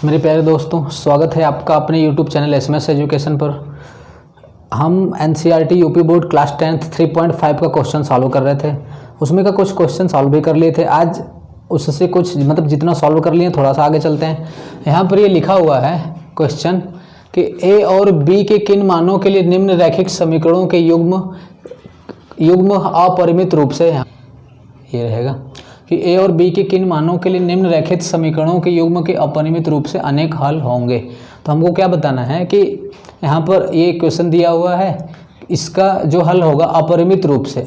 मेरे प्यारे दोस्तों, स्वागत है आपका अपने YouTube चैनल SMS एजुकेशन पर। हम NCERT UP board class 10th 3.5 का क्वेश्चन सॉल्व कर रहे थे। उसमें का कुछ क्वेश्चन सॉल्व भी कर लिए थे। आज उससे कुछ जितना सॉल्व कर लिए थोड़ा सा आगे चलते हैं। यहाँ पर ये लिखा हुआ है क्वेश्चन कि A और B के किन मानों के लिए निम्न रैखिक समीकरणों के युग्म अपरिमित रूप से, ये रहेगा कि A और B के किन मानों के लिए निम्न रैखिक समीकरणों के युग्म के अपरिमित रूप से अनेक हल होंगे। तो हमको क्या बताना है कि यहाँ पर ये क्वेश्चन दिया हुआ है, इसका जो हल होगा अपरिमित रूप से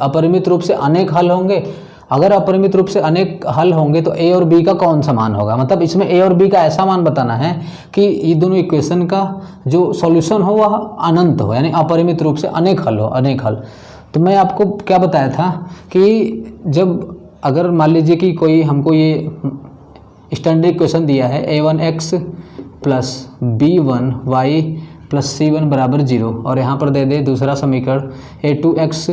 अनेक हल होंगे। अगर अपरिमित रूप से अनेक हल होंगे तो A और B का कौन सा मान होगा, मतलब इसमें A और B का ऐसा मान बताना है कि ये दोनों इक्वेशन का जो सॉल्यूशन हो वह अनंत हो, यानी अपरिमित रूप से अनेक हल हो, अनेक हल। तो मैं आपको क्या बताया था कि जब अगर मान लीजिए कि कोई हमको ये स्टैंडर्ड इक्वेशन दिया है a1x plus b1y plus c1 बराबर 0 और यहाँ पर दे दे दूसरा समीकरण a2x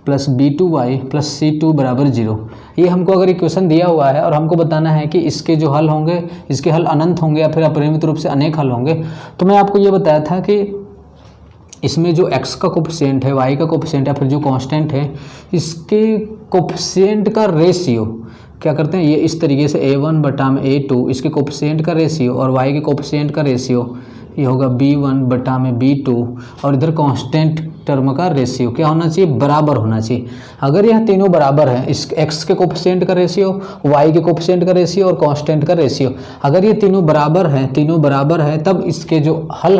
plus b2y plus c2 बराबर 0। ये हमको अगर इक्वेशन दिया हुआ है और हमको बताना है कि इसके जो हल होंगे, इसके हल अनंत होंगे या फिर अपरिमित रूप से अनेक हल होंगे। तो मैं आपको ये बताया था कि इसमें जो x का कोफिशिएंट है, y का कोफिशिएंट है, फिर जो कांस्टेंट है, इसके कोफिशिएंट का रेशियो क्या करते हैं, ये इस तरीके से a1 बटा में a2 इसके कोफिशिएंट का रेशियो और y के कोफिशिएंट का रेशियो ये होगा b1 बटा में b2 और इधर कांस्टेंट टर्म का रेशियो क्या होना चाहिए, बराबर होना चाहिए। अगर यह तीनों बराबर है, इस x के कोफिशिएंट का रेशियो, y के कोफिशिएंट का रेशियो और कांस्टेंट का रेशियो, अगर ये तीनों बराबर है तब इसके जो हल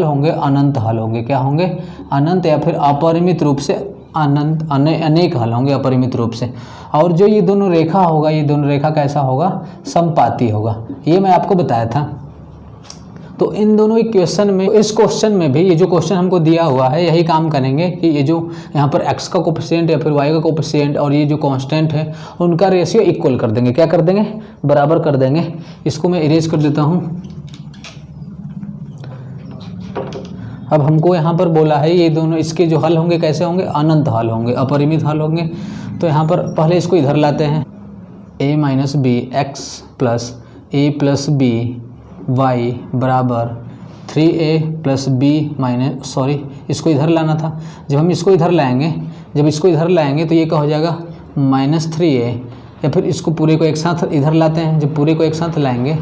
होंगे अनंत हल होंगे। क्या होंगे, अनंत या फिर अपरिमित रूप से अनंत, अनेक हल होंगे अपरिमित रूप से। और जो ये दोनों रेखा होगा, ये दोनों रेखा कैसा होगा, समपाती होगा। ये मैं आपको बताया था। तो इन दोनों इक्वेशन में, इस क्वेश्चन में भी ये जो क्वेश्चन हमको दिया हुआ है यही काम करेंगे कि ये जो यहाँ पर x का कोफिशिएंट या फिर y का कोफिशिएंट और ये जो कांस्टेंट है उनका रेशियो इक्वल कर देंगे। क्या कर देंगे, बराबर कर देंगे। इसको मैं इरेज कर देता हूँ। अब हमको यहाँ पर बोला है ये दोनों, इसके जो हल होंगे कैसे होंगे, अनंत हल होंगे, अपरिमित हल होंगे। तो यहाँ पर पहले इसको इधर लाते हैं, a minus b x plus a plus b y बराबर 3a plus B minus, sorry इसको इधर लाना था। जब हम इसको इधर लाएंगे तो ये क्या हो जाएगा, -3a, या फिर इसको पूरे को एक साथ इधर लाते हैं। जब पूरे को एक साथ लाएंगे,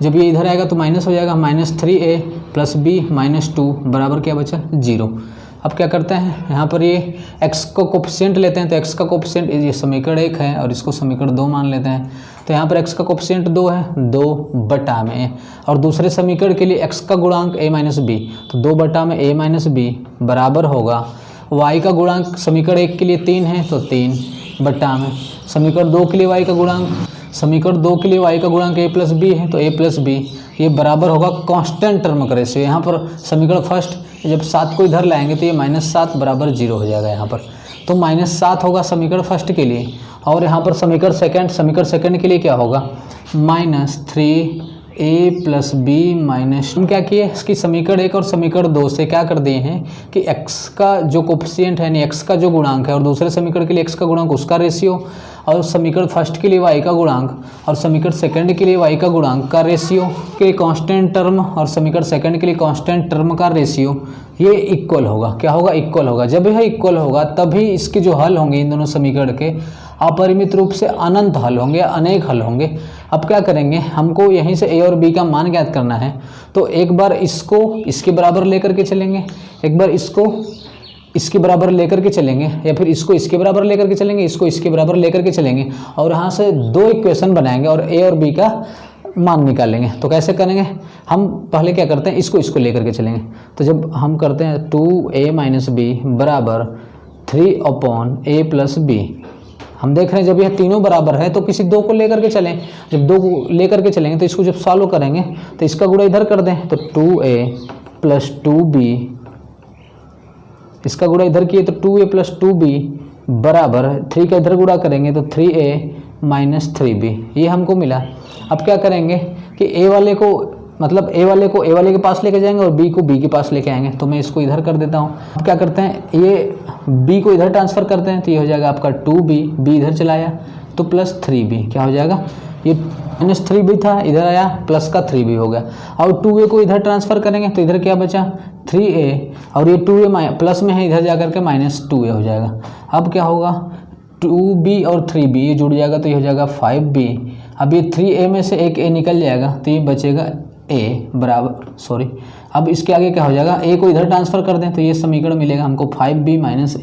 जब ये इधर आएगा तो माइनस हो जाएगा, -3a प्लस b माइनस 2 बराबर क्या बचा, 0। अब क्या करते हैं, यहाँ पर ये x को कोफिशिएंट लेते हैं। तो x का कोफिशिएंट, ये समीकरण 1 है और इसको समीकरण 2 मान लेते हैं। तो यहाँ पर x का कोफिशिएंट 2 है, 2 बटा में, और दूसरे समीकरण के लिए x का गुणांक a माइनस बी, तो 2 बटा में a माइनस बी बराबर होगा y का गुणांक समीकरण 1 के लिए 3 है, तो 3 बटा में समीकरण 2 के लिए y का गुणांक, समीकरण 2 के लिए y का गुणांक a प्लस बी है, तो a प्लस बी ये बराबर होगा कांस्टेंट टर्म का रेशियो। यहाँ पर समीकरण फर्स्ट, जब 7 को इधर लाएंगे तो ये -7 बराबर 0 हो जाएगा यहाँ पर। तो -7 होगा समीकरण फर्स्ट के लिए। और यहाँ पर समीकरण सेकंड के लिए क्या होगा, -3a प्लस बी माइनस, हम क्या किए, इसकी समीकरण 1 और समीकरण 2 से क्या कर दिए हैं कि x का जो कोफिशिएंट है, यानी x का जो गुणांक है, और दूसरे समीकरण के लिए x का गुणांक उसका रेशियो, और समीकरण फर्स्ट के लिए y का गुणांक और समीकरण सेकंड के लिए y का गुणांक का रेशियो के कांस्टेंट टर्म, और समीकरण सेकंड के लिए कांस्टेंट टर्म का रेशियो, ये इक्वल होगा। क्या होगा, इक्वल होगा। जब यह इक्वल होगा तभी इसके जो हल होंगे इन दोनों समीकरण के अपरिमित रूप से अनंत हल होंगे, अनेक हल होंगे। अब क्या करेंगे, हमको यहीं से a और b का मान ज्ञात करना है। तो एक बार इसको इसके बराबर लेकर के चलेंगे, एक बार इसको इसके बराबर लेकर के चलेंगे, या फिर इसको इसके बराबर लेकर के चलेंगे, इसको इसके बराबर लेकर के चलेंगे, और यहाँ से 2 इक्वेशन बनाएंगे और a और b का मान निकालेंगे। तो कैसे करेंगे, हम पहले क्या करते हैं, इसको लेकर के चलेंगे। तो जब हम करते हैं 2a माइनस बी बराबर 3/a प्लस बी, हम देख रहे हैं जब यह तीनों बराबर है तो किसी 2 को लेकर के चलें। जब 2 को लेकर के चलेंगे तो इसको जब सॉल्व करेंगे तो इसका गुणा इधर कर दें, तो 2a प्लस 2b, इसका गुणा इधर किए तो 2a प्लस 2b बराबर 3 का इधर गुणा करेंगे तो 3a माइनस 3b, ये हमको मिला। अब क्या करेंगे कि a वाले को a वाले के पास लेके जाएंगे और b को b के पास लेके आएंगे। तो मैं इसको इधर कर देता हूँ। अब क्या करते हैं, ये b को इधर ट्रांसफ़र करते हैं, तो ये हो जाएगा आपका 2b, b इधर चलाया तो प्लस 3b, क्या हो जाएगा, ये -3 भी था, इधर आया प्लस का 3 भी हो गया। और 2a को इधर ट्रांसफ़र करेंगे तो इधर क्या बचा 3a, और ये 2a प्लस में है, इधर जा करके -2a हो जाएगा। अब क्या होगा 2b और 3b ये जुड़ जाएगा तो ये हो जाएगा 5b। अब ये 3a में से एक a निकल जाएगा तो ये बचेगा a बराबर, सॉरी, अब इसके आगे क्या हो जाएगा, a को इधर ट्रांसफ़र कर दें तो ये समीकरण मिलेगा हमको 5b -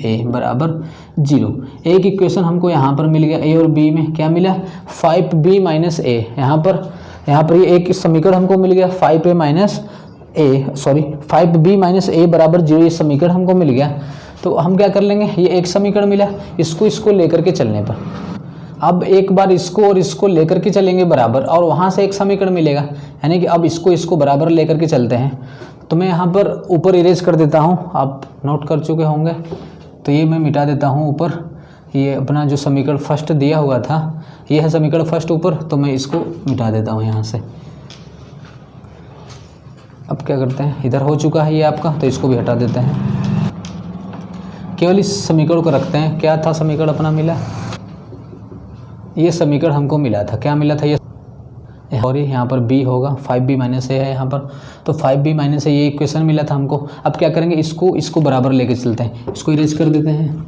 a बराबर 0। एक इक्वेशन हमको यहाँ पर मिल गया, a और b में क्या मिला 5b - a। यहाँ पर ये एक समीकरण हमको मिल गया 5b - a बराबर 0, ये समीकरण हमको मिल गया। तो हम क्या कर लेंगे, ये एक समीकरण मिला, इसको लेकर के चलने पर अब एक बार इसको और इसको लेकर के चलेंगे बराबर, और वहाँ से एक समीकरण मिलेगा, यानी कि अब इसको बराबर लेकर के चलते हैं। तो मैं यहाँ पर ऊपर इरेज कर देता हूँ, आप नोट कर चुके होंगे, तो ये मैं मिटा देता हूँ ऊपर। ये अपना जो समीकरण फर्स्ट दिया हुआ था, ये है समीकरण फर्स्ट ऊपर, तो मैं इसको मिटा देता हूँ यहाँ से। अब क्या करते हैं, इधर हो चुका है ये आपका, तो इसको भी हटा देते हैं, केवल इस समीकरण को रखते हैं। क्या था समीकरण अपना मिला, ये समीकरण हमको मिला था, क्या मिला था ये, और यहाँ पर b होगा 5b - a है यहाँ पर, तो 5b - a ये इक्वेशन मिला था हमको। अब क्या करेंगे, इसको बराबर लेके चलते हैं, इसको इरेज कर देते हैं।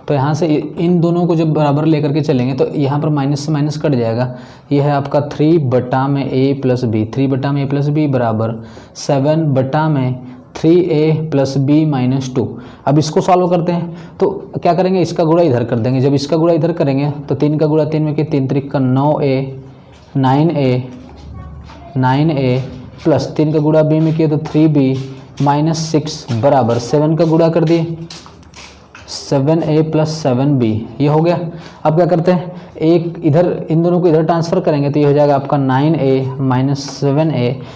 तो यहाँ से इन दोनों को जब बराबर लेकर के चलेंगे तो यहाँ पर माइनस से माइनस कट जाएगा। ये है आपका 3/a + b, 3/a + b बराबर 7/3a + b - 2। अब इसको सॉल्व करते हैं तो क्या करेंगे, इसका गुणा इधर कर देंगे। जब इसका गुणा इधर करेंगे तो 3 का गुणा 3 में, कि 3 3 का 9a प्लस 3 का गुणा b में किया तो 3b - 6 बराबर 7 का गुणा कर दिए 7a + 7b, ये हो गया। अब क्या करते हैं, एक इधर इन दोनों को इधर ट्रांसफ़र करेंगे तो ये हो जाएगा आपका 9a -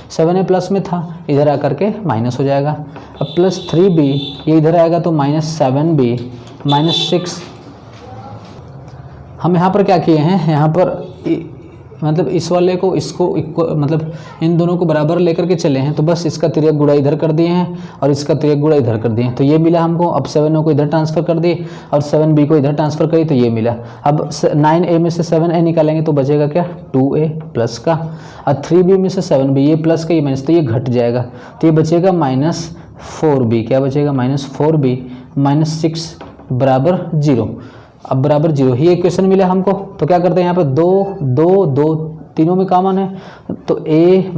7a प्लस में था, इधर आकर के माइनस हो जाएगा। अब प्लस 3b, ये इधर आएगा तो -7b - 6। हम यहाँ पर क्या किए हैं, यहाँ पर मतलब इस वाले को मतलब इन दोनों को बराबर लेकर के चले हैं, तो बस इसका तिर्यक गुणा इधर कर दिए हैं और इसका तिर्यक गुणा इधर कर दिए हैं, तो ये मिला हमको। अब 7a को इधर ट्रांसफ़र कर दिए और 7b को इधर ट्रांसफ़र करिए तो ये मिला। अब 9a में से 7a निकालेंगे तो बचेगा क्या 2a प्लस का, और 3b में से 7b, ये प्लस का ये माइनस, तो ये घट जाएगा, तो ये बचेगा -4b। क्या बचेगा, -4b - 6 बराबर 0। अब बराबर 0 ही इक्वेशन मिला हमको। तो क्या करते हैं, यहाँ पर 2 तीनों में कॉमन है, तो a -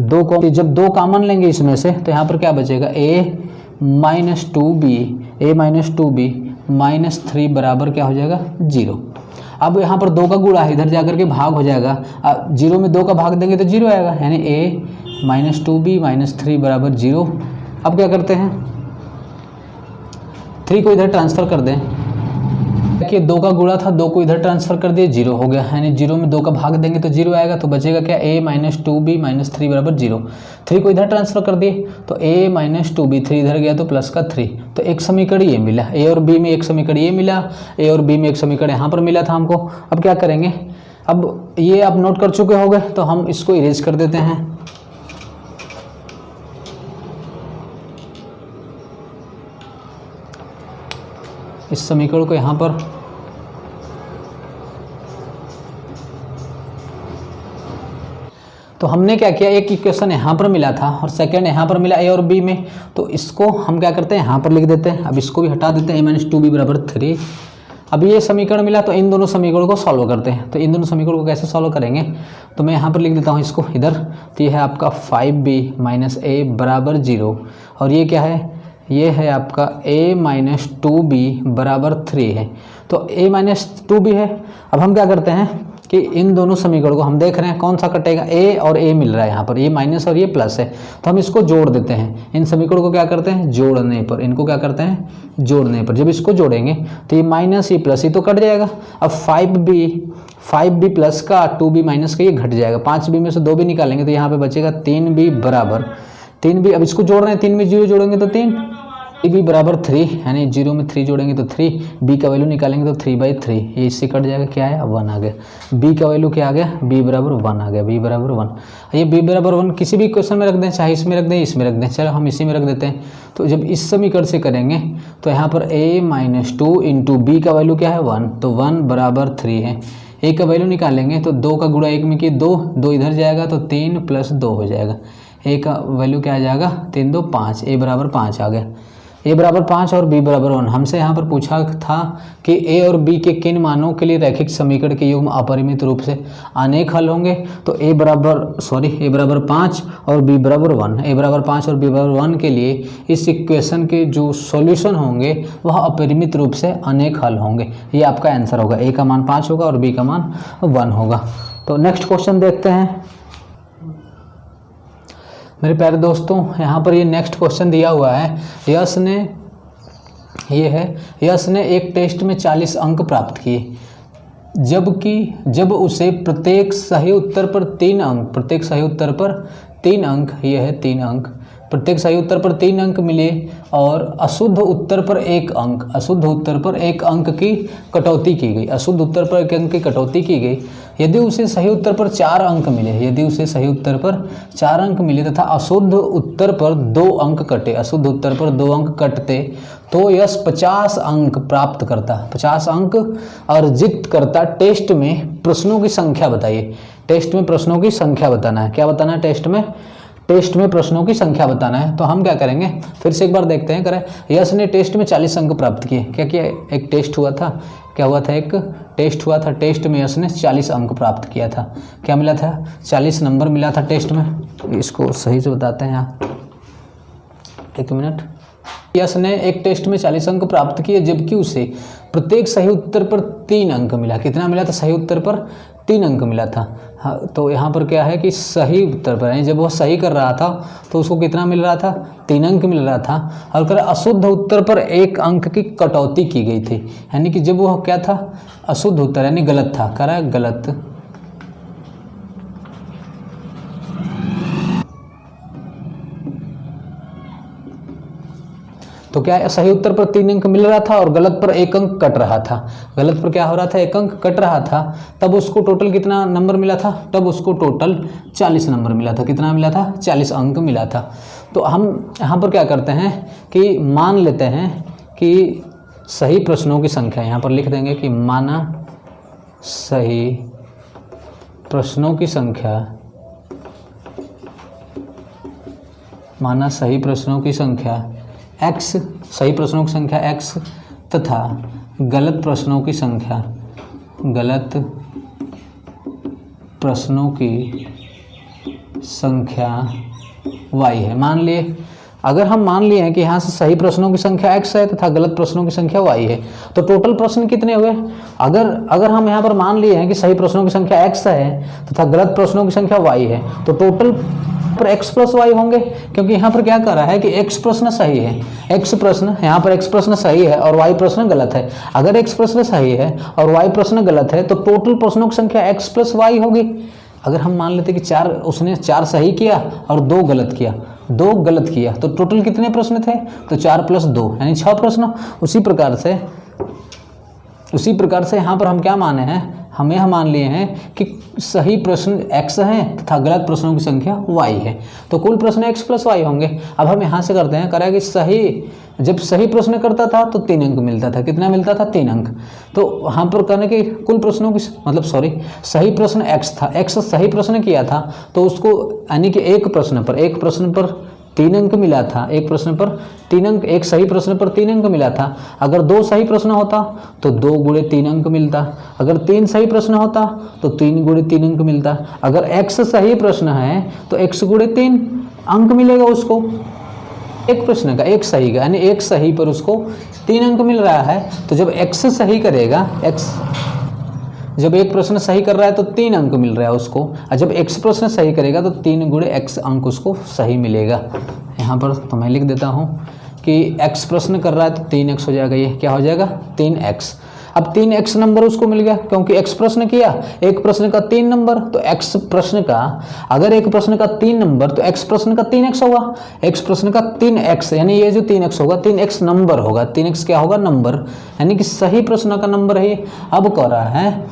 2 को जब 2 कॉमन लेंगे इसमें से तो यहाँ पर क्या बचेगा a - 2b -3 बराबर क्या हो जाएगा 0। अब यहाँ पर 2 का गुणा है, इधर जाकर के भाग हो जाएगा, 0 में 2 का भाग देंगे तो 0 आएगा, यानी a - 2b - 3 बराबर 0। अब क्या करते हैं, 3 को इधर ट्रांसफ़र कर दें, देखिए 2 का गुणा था, 2 को इधर ट्रांसफ़र कर दिए 0 हो गया, यानी 0 में 2 का भाग देंगे तो 0 आएगा, तो बचेगा क्या a - 2b - 3 बराबर 0। 3 को इधर ट्रांसफ़र कर दिए तो a - 2b, 3 इधर गया तो प्लस का 3, तो एक समीकरण ये मिला। a और b में एक समीकरण ये मिला, a और b में एक समीकरण यहाँ पर मिला था हमको। अब क्या करेंगे, अब ये आप नोट कर चुके होंगे तो हम इसको इरेज कर देते हैं। इस समीकरण को यहाँ पर तो हमने क्या किया, एक इक्वेशन यहाँ पर मिला था और सेकंड यहाँ पर मिला a और b में, तो इसको हम क्या करते हैं यहाँ पर लिख देते हैं। अब इसको भी हटा देते हैं, a - 2b बराबर 3। अब ये समीकरण मिला तो इन दोनों समीकरणों को सॉल्व करते हैं। तो इन दोनों समीकरणों को कैसे सॉल्व करेंगे, तो मैं यहाँ पर लिख देता हूँ इसको इधर। तो ये है आपका 5b - a बराबर 0, और ये क्या है, ये है आपका a - 2b बराबर 3 है। तो a - 2b है। अब हम क्या करते हैं कि इन दोनों समीकरण को हम देख रहे हैं कौन सा कटेगा, a और a मिल रहा है यहाँ पर, ये माइनस और ये प्लस है, तो हम इसको जोड़ देते हैं। इन समीकरण को क्या करते हैं, जोड़ने पर, इनको क्या करते हैं, जोड़ने पर। जब इसको जोड़ेंगे तो ये माइनस ये प्लस, ये तो कट जाएगा। अब 5b प्लस का 2b माइनस का ये घट जाएगा, 5b में से 2b निकालेंगे तो यहाँ पे बचेगा 3b बराबर 3b। अब इसको जोड़ रहे हैं, 3 में 0 जोड़ेंगे तो 3, b बराबर 3, यानी 0 में 3 जोड़ेंगे तो 3, b का वैल्यू निकालेंगे तो 3/3, ये इससे कट जाएगा, क्या है 1 आ गया। b का वैल्यू क्या आ गया, b बराबर 1 आ गया, b बराबर 1। ये b बराबर 1 किसी भी क्वेश्चन में रख दें, चाहे इसमें रख दें, इसमें रख दें, चलो हम इसी में रख देते हैं। तो जब इस समीकरण से करेंगे तो यहाँ पर a - 2 इंटू b का वैल्यू क्या है 1, तो 1 बराबर 3 है। ए का वैल्यू निकालेंगे तो 2 का गुणा 1 में किए 2, 2 इधर जाएगा तो 3 + 2 हो जाएगा। ए का वैल्यू क्या आ जाएगा 3 2 5, ए बराबर 5 आ गया। ए बराबर 5 और बी बराबर 1। हमसे यहाँ पर पूछा था कि ए और बी के किन मानों के लिए रैखिक समीकरण के युग्म अपरिमित रूप से अनेक हल होंगे। तो ए बराबर 5 और बी बराबर 1। ए बराबर 5 और बी बराबर 1 के लिए इस इक्वेशन के जो सॉल्यूशन होंगे वह अपरिमित रूप से अनेक हल होंगे। ये आपका आंसर होगा। ए का मान 5 होगा और बी का मान 1 होगा। तो नेक्स्ट क्वेश्चन देखते हैं मेरे प्यारे दोस्तों। यहाँ पर ये नेक्स्ट क्वेश्चन दिया हुआ है। यश ने एक टेस्ट में 40 अंक प्राप्त किए, जब उसे प्रत्येक सही उत्तर पर 3 अंक, प्रत्येक सही उत्तर पर 3 अंक, ये है 3 अंक, प्रत्येक सही उत्तर पर 3 अंक मिले और अशुद्ध उत्तर पर 1 अंक, अशुद्ध उत्तर पर 1 अंक की कटौती की गई, अशुद्ध उत्तर पर 1 अंक की कटौती की गई। यदि उसे सही उत्तर पर 4 अंक मिले, यदि उसे सही उत्तर पर 4 अंक मिले तथा अशुद्ध उत्तर पर 2 अंक कटे, अशुद्ध उत्तर पर 2 अंक कटते तो यश 50 अंक प्राप्त करता, 50 अंक अर्जित करता। टेस्ट में प्रश्नों की संख्या बताइए। टेस्ट में प्रश्नों की संख्या बताना है। क्या बताना है टेस्ट में? टेस्ट में प्रश्नों की संख्या बताना है। तो हम क्या करेंगे, फिर से एक बार देखते हैं। करें, यश ने टेस्ट में 40 अंक प्राप्त किए। क्या किया? एक टेस्ट हुआ था। क्या हुआ था? एक टेस्ट हुआ था। टेस्ट में यश ने 40 अंक प्राप्त किया था। क्या मिला था? 40 नंबर मिला था टेस्ट में। इसको सही से बताते हैं यहाँ, 1 मिनट। यश ने एक टेस्ट में 40 अंक प्राप्त किए, जबकि उसे प्रत्येक सही उत्तर पर 3 अंक मिला। कितना मिला था? सही उत्तर पर 3 अंक मिला था। हाँ, तो यहाँ पर क्या है कि सही उत्तर पर, यानी जब वह सही कर रहा था तो उसको कितना मिल रहा था? 3 अंक मिल रहा था। और अगर अशुद्ध उत्तर पर 1 अंक की कटौती की गई थी, यानी कि जब वह क्या था? अशुद्ध उत्तर यानी गलत था। कह रहा है गलत, तो क्या सही उत्तर पर 3 अंक मिल रहा था और गलत पर 1 अंक कट रहा था। गलत पर क्या हो रहा था? 1 अंक कट रहा था। तब उसको टोटल कितना नंबर मिला था? तब उसको टोटल 40 नंबर मिला था। कितना मिला था? 40 अंक मिला था। तो हम यहाँ पर क्या करते हैं कि मान लेते हैं कि सही प्रश्नों की संख्या, यहाँ पर लिख देंगे कि माना सही प्रश्नों की संख्या, माना सही प्रश्नों की संख्या x, सही प्रश्नों की संख्या x तथा गलत प्रश्नों की संख्या, गलत प्रश्नों की संख्या y है। मान लिए, अगर हम मान लिए हैं कि यहाँ से सही प्रश्नों की संख्या x है तथा गलत प्रश्नों की संख्या y है, तो टोटल प्रश्न कितने हुए? अगर हम यहाँ पर मान लिए हैं कि सही प्रश्नों की संख्या x है तथा गलत प्रश्नों की संख्या y है, तो टोटल पर x + y होंगे, क्योंकि यहाँ पर क्या कर रहा है कि x प्रश्न सही है, x प्रश्न यहाँ पर x प्रश्न सही है और y प्रश्न गलत है। अगर x प्रश्न सही है और y प्रश्न गलत है तो टोटल प्रश्नों की संख्या x + y होगी। अगर हम मान लेते कि उसने 4 सही किया और 2 गलत किया, 2 गलत किया, तो टोटल कितने प्रश्न थे? तो 4 + 2 यानी 6 प्रश्न। उसी प्रकार से यहाँ पर हम क्या माने हैं? हम यह मान लिए हैं कि सही प्रश्न x है तथा गलत प्रश्नों की संख्या y है, तो कुल प्रश्न x + y होंगे। अब हम यहाँ से करते हैं, करें कि जब सही प्रश्न करता था तो 3 अंक मिलता था। कितना मिलता था? 3 अंक। तो यहाँ पर करने के कुल प्रश्नों की सही प्रश्न x था, x सही प्रश्न किया था तो उसको यानी कि एक प्रश्न पर 3 अंक मिला था। एक प्रश्न पर 3 अंक, एक सही प्रश्न पर 3 अंक मिला था। अगर 2 सही प्रश्न होता तो 2 × 3 अंक मिलता। अगर 3 सही प्रश्न होता तो 3 × 3 अंक मिलता। अगर x सही प्रश्न है तो x × 3 अंक मिलेगा उसको, एक प्रश्न का, एक सही का, यानी एक सही पर उसको 3 अंक मिल रहा है। तो जब x सही करेगा, जब एक प्रश्न सही कर रहा है तो 3 अंक मिल रहा है उसको, और जब x प्रश्न सही करेगा तो 3 × x अंक उसको सही मिलेगा। यहाँ पर तो मैं लिख देता हूँ कि x प्रश्न कर रहा है तो 3x हो जाएगा। ये क्या हो जाएगा? 3x। अब 3x नंबर उसको मिल गया क्योंकि x प्रश्न किया, एक प्रश्न का 3 नंबर, तो x प्रश्न का, अगर एक प्रश्न का 3 नंबर तो x प्रश्न का 3x होगा। x प्रश्न का 3x यानी ये जो 3x होगा, 3x नंबर होगा। 3x क्या होगा? नंबर, यानी कि सही प्रश्न का नंबर है। अब कह रहा है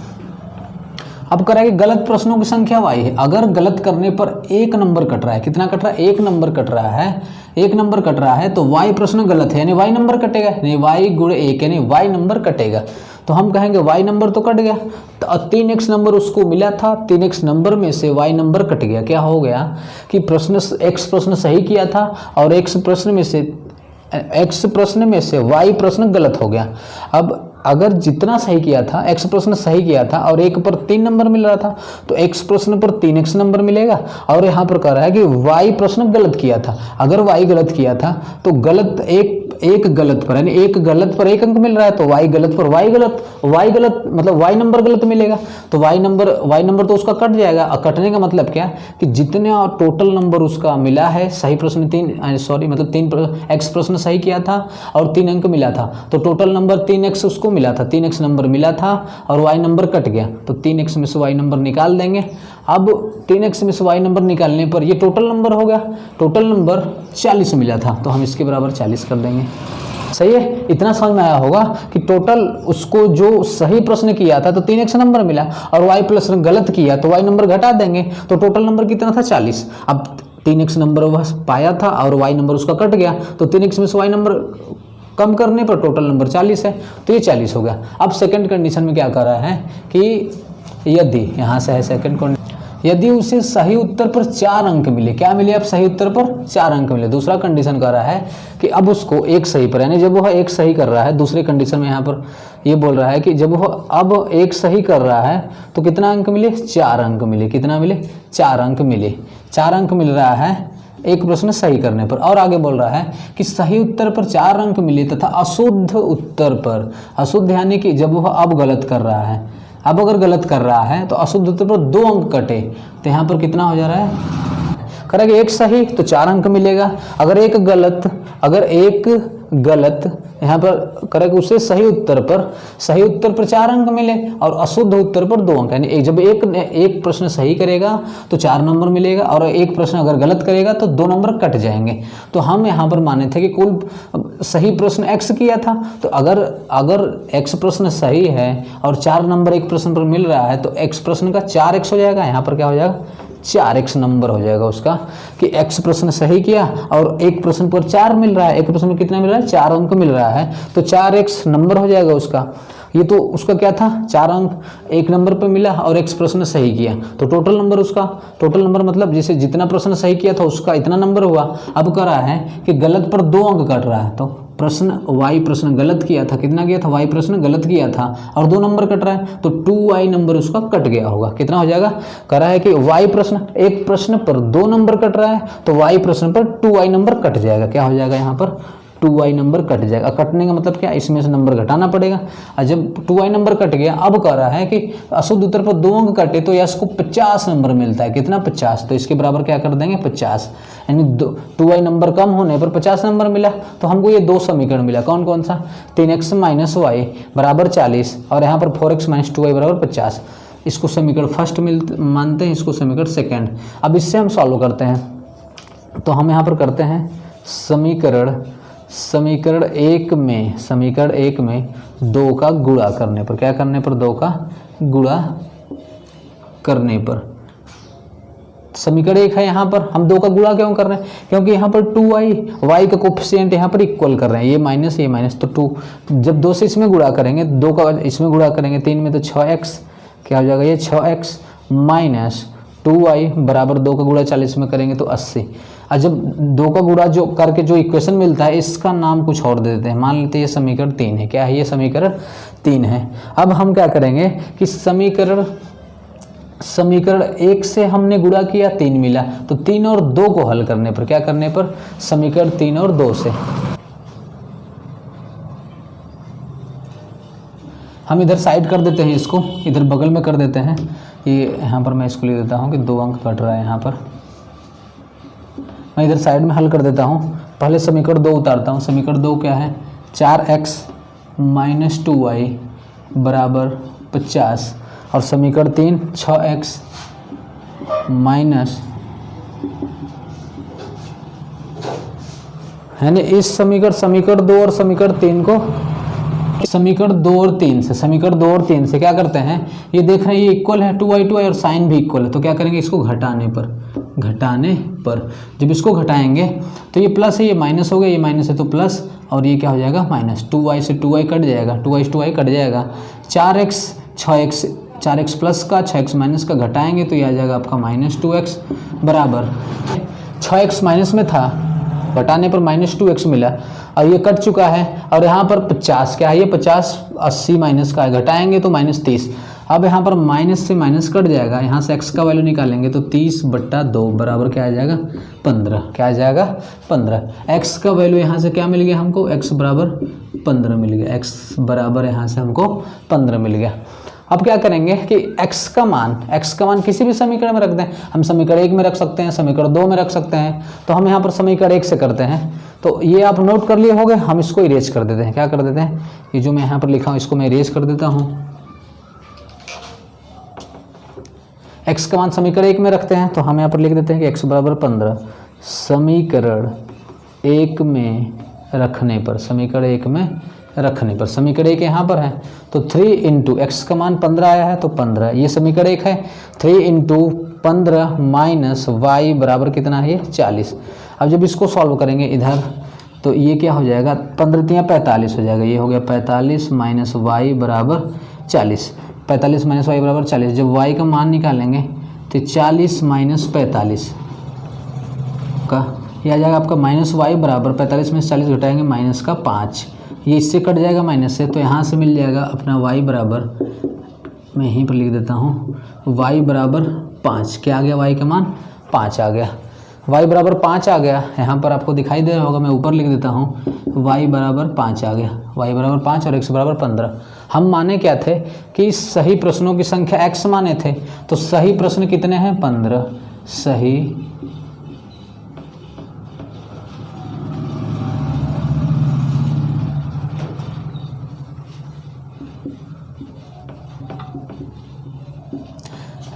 अब करा कि गलत प्रश्नों की संख्या y है। अगर गलत करने पर एक नंबर कट रहा है, कितना कट रहा है, एक नंबर कट रहा है, एक नंबर कट रहा है, तो y प्रश्न गलत है यानी y नंबर कटेगा, यानी y गुणे 1 यानी y नंबर कटेगा। तो हम कहेंगे y नंबर तो कट गया, तो 3x नंबर उसको मिला था, 3x नंबर में से y नंबर कट गया। क्या हो गया कि प्रश्न x प्रश्न सही किया था और x प्रश्न में से y प्रश्न गलत हो गया। अब अगर जितना सही किया था, x प्रश्न सही किया था और एक पर 3 नंबर मिल रहा था, तो x प्रश्न पर 3x नंबर मिलेगा। और यहाँ पर कह रहा है कि y प्रश्न गलत किया था। अगर y गलत किया था तो गलत एक गलत पर, यानी एक गलत पर 1 अंक मिल रहा है, तो y गलत पर y गलत मतलब y नंबर गलत मिलेगा। तो y नंबर तो उसका कट जाएगा। और कटने का मतलब क्या कि जितने टोटल नंबर उसका मिला है, सही प्रश्न 3 x प्रश्न सही किया था और 3 अंक मिला था, तो टोटल नंबर 3x उसको मिला था, 3x नंबर मिला था और y नंबर कट गया, तो 3x में से y नंबर निकाल देंगे। अब 3x में से y नंबर निकालने पर ये टोटल नंबर हो गया, टोटल नंबर 40 मिला था, तो हम इसके बराबर 40 कर देंगे। सही है, इतना समझ में आया होगा कि टोटल उसको जो सही प्रश्न किया था तो 3x नंबर मिला और y प्रश्न गलत किया तो y नंबर घटा देंगे, तो टोटल नंबर कितना था 40। अब 3x नंबर वह पाया था और y नंबर उसका कट गया, तो 3x में से y नंबर कम करने पर टोटल नंबर 40 है, तो ये 40 हो गया। अब सेकंड कंडीशन में क्या कर रहा है कि यदि यहाँ से है सेकंड कंडीशन, यदि उसे सही उत्तर पर 4 अंक मिले, क्या मिले, अब सही उत्तर पर 4 अंक मिले। दूसरा कंडीशन कर रहा है कि अब उसको एक सही पर, यानी जब वह एक सही कर रहा है, दूसरे कंडीशन में यहाँ पर ये बोल रहा है कि जब वह अब एक सही कर रहा है तो कितना अंक मिले, 4 अंक मिले। कितना मिले, 4 अंक मिले। 4 अंक मिल रहा है एक प्रश्न सही करने पर। और आगे बोल रहा है कि सही उत्तर पर 4 अंक मिले तथा अशुद्ध उत्तर पर, अशुद्ध यानी कि जब वह अब गलत कर रहा है, अब अगर गलत कर रहा है तो अशुद्ध उत्तर पर 2 अंक कटे, तो यहाँ पर कितना हो जा रहा है, करेंगे एक सही तो 4 अंक मिलेगा, अगर एक गलत यहाँ पर करेंगे उसे सही उत्तर पर 4 अंक मिले और अशुद्ध उत्तर पर 2 अंक, यानी जब एक प्रश्न सही करेगा तो 4 नंबर मिलेगा और एक प्रश्न अगर गलत करेगा तो 2 नंबर कट जाएंगे। तो हम यहाँ पर माने थे कि कुल सही प्रश्न x किया था, तो अगर x प्रश्न सही है और 4 नंबर एक प्रश्न पर मिल रहा है तो x प्रश्न का 4x हो जाएगा। यहाँ पर क्या हो जाएगा, 4x नंबर हो जाएगा उसका, कि x प्रश्न सही किया और एक प्रश्न पर 4 मिल रहा है, एक प्रश्न में कितना मिल रहा है, 4 अंक मिल रहा है, तो 4x नंबर हो जाएगा उसका। ये तो उसका क्या था, 4 अंक एक नंबर पर मिला और x प्रश्न सही किया, तो टोटल नंबर उसका, टोटल नंबर मतलब जैसे जितना प्रश्न सही किया था उसका इतना नंबर हुआ। अब कह रहा है कि गलत पर 2 अंक कट रहा है, तो y प्रश्न गलत किया था, कितना किया था, y प्रश्न गलत किया था और 2 नंबर कट रहा है, तो 2y नंबर उसका कट गया होगा। कितना हो जाएगा, कह रहा है कि y प्रश्न, एक प्रश्न पर 2 नंबर कट रहा है तो y प्रश्न पर 2y नंबर कट जाएगा। क्या हो जाएगा, यहाँ पर 2y नंबर कट जाएगा। कटने का मतलब क्या, इसमें से नंबर घटाना पड़ेगा। और जब 2y नंबर कट गया, अब कह रहा है कि अशुद्ध उत्तर पर 2 अंक कटे तो यश को 50 नंबर मिलता है। कितना, 50, तो इसके बराबर क्या कर देंगे, 50, यानी 2y नंबर कम होने पर 50 नंबर मिला। तो हमको ये 2 समीकरण मिला, कौन कौन सा, 3x - y बराबर 40 और यहाँ पर 4x - 2y बराबर 50। इसको समीकरण फर्स्ट मानते हैं, इसको समीकरण सेकेंड। अब इससे हम सॉल्व करते हैं, तो हम यहाँ पर करते हैं समीकरण एक में 2 का गुणा करने पर, क्या करने पर, 2 का गुणा करने पर। समीकरण 1 है, यहाँ पर हम 2 का गुणा क्यों कर रहे हैं, क्योंकि यहाँ पर 2y का कोफिशिएंट यहाँ पर इक्वल कर रहे हैं, ये माइनस तो 2, जब 2 से इसमें गुणा करेंगे, 2 का इसमें गुणा करेंगे 3 में तो 6x, क्या हो जाएगा, ये 6x माइनस 2y बराबर 2 का गुणा 40 में करेंगे तो 80। और जब 2 का गुणा जो करके जो इक्वेशन मिलता है इसका नाम कुछ और दे देते हैं, मान लेते हैं ये समीकरण 3 है। क्या है, ये समीकरण 3 है। अब हम क्या करेंगे कि समीकरण 1 से हमने गुणा किया, 3 मिला, तो 3 और 2 को हल करने पर, क्या करने पर, समीकरण 3 और 2 से हम इधर साइड कर देते हैं, इसको इधर बगल में कर देते हैं। ये यहाँ पर मैं इसको लिख देता हूँ कि 2 अंक कट रहा है, यहाँ पर मैं इधर साइड में हल कर देता हूँ। पहले समीकरण 2 उतारता हूँ। समीकरण 2 क्या है, 4x - 2y बराबर 50 और समीकरण 3 6x माइनस, यानी इस समीकरण 2 और समीकरण 3 को समीकरण 2 और 3 से, समीकरण 2 और 3 से क्या करते हैं, ये देख रहे हैं ये इक्वल है 2y और साइन भी इक्वल है, तो क्या करेंगे इसको घटाने पर जब इसको घटाएंगे तो ये प्लस है, ये माइनस हो गया, ये माइनस है तो प्लस, और ये क्या हो जाएगा माइनस, 2y से 2y कट जाएगा, 2y से 2y कट जाएगा, 4x 6x 4x प्लस का 6x माइनस का घटाएंगे तो ये आ जाएगा आपका -2x बराबर 6x माइनस में था, घटाने पर -2x मिला, और ये कट चुका है, और यहाँ पर 50 क्या है, ये 50 80 माइनस का है, घटाएंगे तो -30। अब यहाँ पर माइनस से माइनस कट जाएगा, यहाँ से x का वैल्यू निकालेंगे तो 30/2 बराबर क्या आ जाएगा 15, क्या आ जाएगा 15। x का वैल्यू यहाँ से क्या मिल गया हमको, x बराबर 15 मिल गया, x बराबर यहाँ से हमको 15 मिल गया। अब क्या करेंगे कि x का मान किसी भी समीकरण में रख दें, हम समीकरण 1 में रख सकते हैं, समीकरण 2 में रख सकते हैं, तो हम यहाँ पर समीकरण 1 से करते हैं। तो ये आप नोट कर लिए होंगे, हम इसको इरेज कर देते हैं, क्या कर देते हैं, ये जो मैं यहाँ पर लिखा हूँ इसको मैं इरेज कर देता हूँ। x का मान समीकरण 1 में रखते हैं, तो हम यहाँ पर लिख देते हैं कि x बराबर 15 समीकरण 1 में रखने पर, समीकरण 1 में रखने पर, समीकरण 1 यहाँ पर है तो 3 इंटू x का मान 15 आया है तो 15, ये समीकरण 1 है, 3 इंटू 15 माइनस y बराबर कितना है, ये 40। अब जब इसको सॉल्व करेंगे इधर तो ये क्या हो जाएगा, 15 × 45 हो जाएगा, ये हो गया 45 माइनस y बराबर 40, 45 माइनस y बराबर 40। जब y का मान निकालेंगे तो 40 माइनस 45 का ये आ जाएगा आपका -y बराबर 45 में 40 घटाएंगे माइनस का 5, ये इससे कट जाएगा माइनस से, तो यहाँ से मिल जाएगा अपना y बराबर, मैं यहीं पर लिख देता हूँ y बराबर 5, क्या आ गया y का मान 5 आ गया, y बराबर 5 आ गया, यहाँ पर आपको दिखाई दे रहा होगा, मैं ऊपर लिख देता हूँ y बराबर 5 आ गया, y बराबर 5 और x बराबर 15। हम माने क्या थे कि सही प्रश्नों की संख्या x माने थे, तो सही प्रश्न कितने हैं 15, सही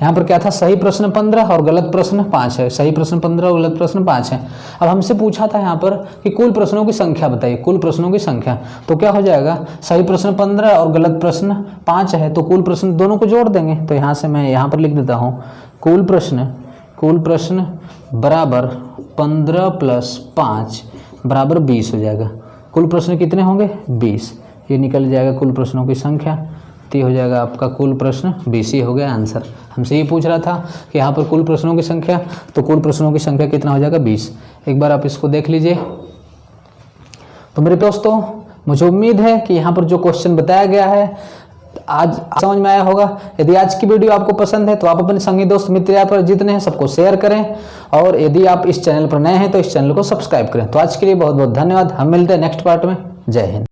यहाँ पर क्या था, सही प्रश्न 15 और गलत प्रश्न 5 है, सही प्रश्न 15 और गलत प्रश्न 5 है। अब हमसे पूछा था यहाँ पर कि कुल प्रश्नों की संख्या बताइए, कुल प्रश्नों की संख्या, तो क्या हो जाएगा, सही प्रश्न 15 और गलत प्रश्न 5 है, तो कुल प्रश्न दोनों को जोड़ देंगे, तो यहाँ से मैं यहाँ पर लिख देता हूँ कुल प्रश्न बराबर 15 + 5 बराबर 20 हो जाएगा। कुल प्रश्न कितने होंगे 20, ये निकल जाएगा कुल प्रश्नों की संख्या, तो ये हो जाएगा आपका कुल प्रश्न 20 ही हो गया आंसर। हमसे ये पूछ रहा था कि यहाँ पर कुल प्रश्नों की संख्या, तो कुल प्रश्नों की संख्या कितना हो जाएगा 20। एक बार आप इसको देख लीजिए। तो मेरे दोस्तों मुझे उम्मीद है कि यहाँ पर जो क्वेश्चन बताया गया है आज समझ में आया होगा। यदि आज की वीडियो आपको पसंद है तो आप अपने संगी दोस्त मित्र या पर जितने हैं सबको शेयर करें, और यदि आप इस चैनल पर नए हैं तो इस चैनल को सब्सक्राइब करें। तो आज के लिए बहुत बहुत धन्यवाद, हम मिलते हैं नेक्स्ट पार्ट में। जय हिंद।